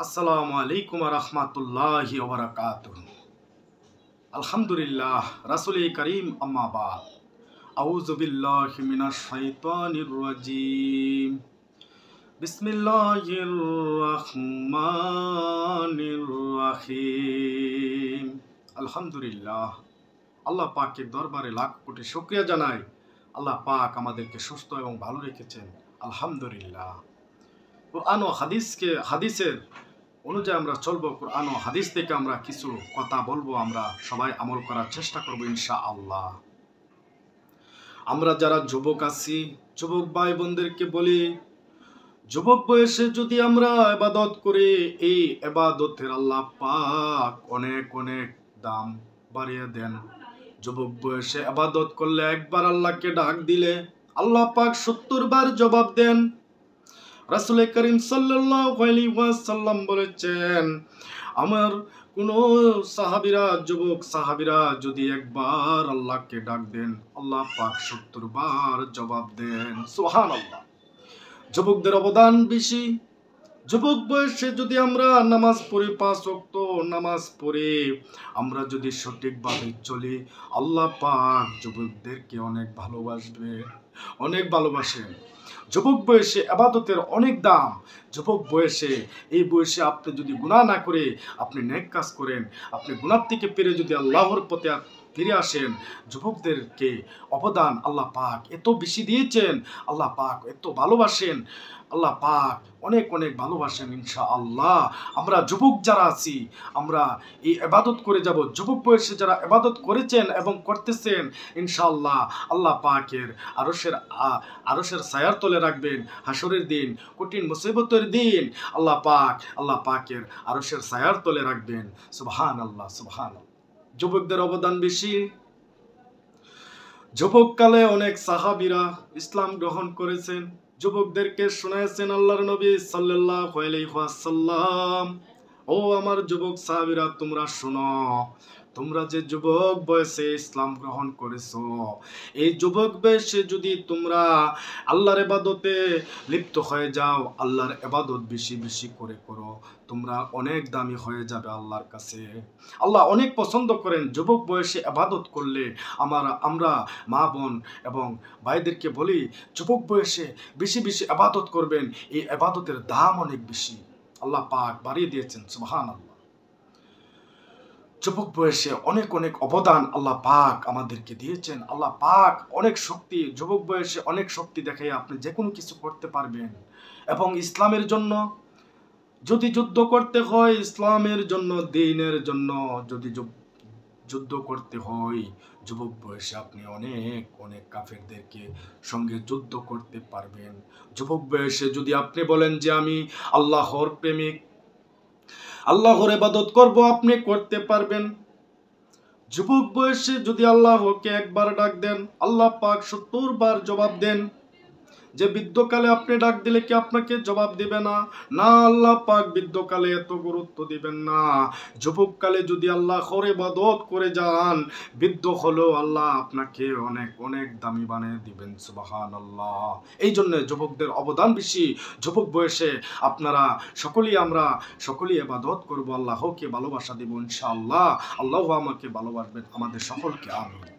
আসসালামু আলাইকুম ওয়া রাহমাতুল্লাহি ওয়া বারাকাতুহু। আলহামদুলিল্লাহ, রাসূলে কারীম, আম্মা বাদ। আউযু বিল্লাহি মিনাশ শাইতানির রাজীম। বিসমিল্লাহির রাহমানির রাহিম। আলহামদুলিল্লাহ, আল্লাহ পাকের দরবারে লাখ কোটি শুকরিয়া জানাই। আল্লাহ পাক আমাদেরকে সুস্থ এবং ভালো রেখেছেন, আলহামদুলিল্লাহ। কুরআন ও হাদিসের অনুযায়ী আমরা চলবো। কুরআন ও হাদিস থেকে আমরা কিছু কথা বলবো, আমরা সবাই আমল করার চেষ্টা করবো ইনশাআল্লাহ। আমরা যারা যুবক আছি, যুবক ভাই বোনদেরকে বলি, যুবক বয়সে যদি আমরা ইবাদত করি, এই ইবাদতের আল্লাহ পাক অনেক অনেক দাম বাড়িয়ে দেন। যুবক বয়সে ইবাদত করলে, একবার আল্লাহকে ডাক দিলে আল্লাহ পাক 70 বার জবাব দেন। রাসূল করিম সাল্লাল্লাহু আলাইহি ওয়াসাল্লাম বলেছেন, আমার কোন যুবক সাহাবীরা যদি একবার আল্লাহকে ডাক দেন, আল্লাহ পাক 70 বার জবাব দেন। সুবহানাল্লাহ। যুবকদের অবদান বেশি। যুবক বয়সে যদি আমরা নামাজ পড়ি, 5 ওয়াক্ত নামাজ পড়ে আমরা যদি সঠিকভাবে চলি, আল্লাহ পাক যুবকদেরকে অনেক ভালোবাসেন। যুবক বয়সে ইবাদতের অনেক দাম। যুবক বয়সে, এই বয়সে আপনি যদি গুনাহ না করে আপনি নেক কাজ করেন, আপনি গুনাহ থেকে ফিরে যদি আল্লাহর পথে ফিরে আসেন, যুবকদেরকে অবদান আল্লাহ পাক এত বেশি দিয়েছেন। আল্লাহ পাক এত ভালোবাসেন, আল্লাহ পাক অনেক অনেক ভালোবাসেন ইনশাআল্লাহ। আমরা যুবক যারা আছি, আমরা এই ইবাদত করে যাব। যুবক বয়সে যারা ইবাদত করেছেন এবং করতেছেন, ইনশাআল্লাহ আল্লাহ পাকের আরশের ছায়ার তলে রাখবেন। হাসরের দিন, কঠিন মুসিবতের দিন আল্লাহ পাকের আরশের ছায়ার তলে রাখবেন। সুবহানাল্লাহ, সুবহানাল্লাহ। যুবকদের অবদান বেশি। যুবককালে অনেক সাহাবীরা ইসলাম গ্রহণ করেছেন। যুবকদেরকে শোনায়েছেন আল্লাহর নবী সাল্লাল্লাহু আলাইহি ওয়াসাল্লাম, ও আমার যুবক সাহাবীরা, তোমরা শোনো, তোমরা যে যুবক বয়সে ইসলাম গ্রহণ করেছো, এই যুবক বয়সে যদি তোমরা আল্লাহর ইবাদতে লিপ্ত হয়ে যাও, আল্লাহর ইবাদত বেশি বেশি করে করো, তোমরা অনেক দামি হয়ে যাবে আল্লাহর কাছে। আল্লাহ অনেক পছন্দ করেন যুবক বয়সে ইবাদত করলে। আমরা মা বোন এবং ভাইদেরকে বলি, যুবক বয়সে বেশি বেশি ইবাদত করবেন। এই ইবাদতের দাম অনেক বেশি, আল্লাহ পাক বাড়িয়ে দিয়েছেন। সুবহানাল্লাহ। যুবক বয়সে অনেক অনেক অবদান আল্লাহ পাক আমাদেরকে দিয়েছেন। আল্লাহ পাক অনেক শক্তি, যুবক বয়সে অনেক শক্তি দেখে আপনি যে কোনো কিছু করতে পারবেন। এবং ইসলামের জন্য যদি যুদ্ধ করতে হয়, ইসলামের জন্য, দ্বীনের জন্য যদি যুদ্ধ করতে হয়, যুবক বয়সে আপনি অনেক অনেক কাফেরদেরকে সঙ্গে যুদ্ধ করতে পারবেন। যুবক বয়সে যদি আপনি বলেন যে আমি আল্লাহর প্রেমিক, আল্লাহর ইবাদত করব, আপনি করতে পারবেন। যুবক বয়সে যদি আল্লাহকে একবার ডাক দেন, আল্লাহ পাক 70 বার জবাব দেন। যে বৃদ্ধকালে আপনি ডাক দিলে কি আপনাকে জবাব দিবে না? না, আল্লাহ পাক বৃদ্ধকালে এত গুরুত্ব দিবেন না। যুবককালে যদি আল্লাহর ইবাদত করে যান, বৃদ্ধ হলো আল্লাহ আপনাকে অনেক অনেক দামি বানিয়ে দিবেন। সুবহানাল্লাহ। এই জন্য যুবকদের অবদান বেশি। যুবক বয়সে আমরা সকলেই ইবাদত করব, আল্লাহকে ভালোবাসা দেব ইনশাআল্লাহ। আল্লাহ আমাকে ভালোবাসবেন, আমাদের সকলকে। আমিন।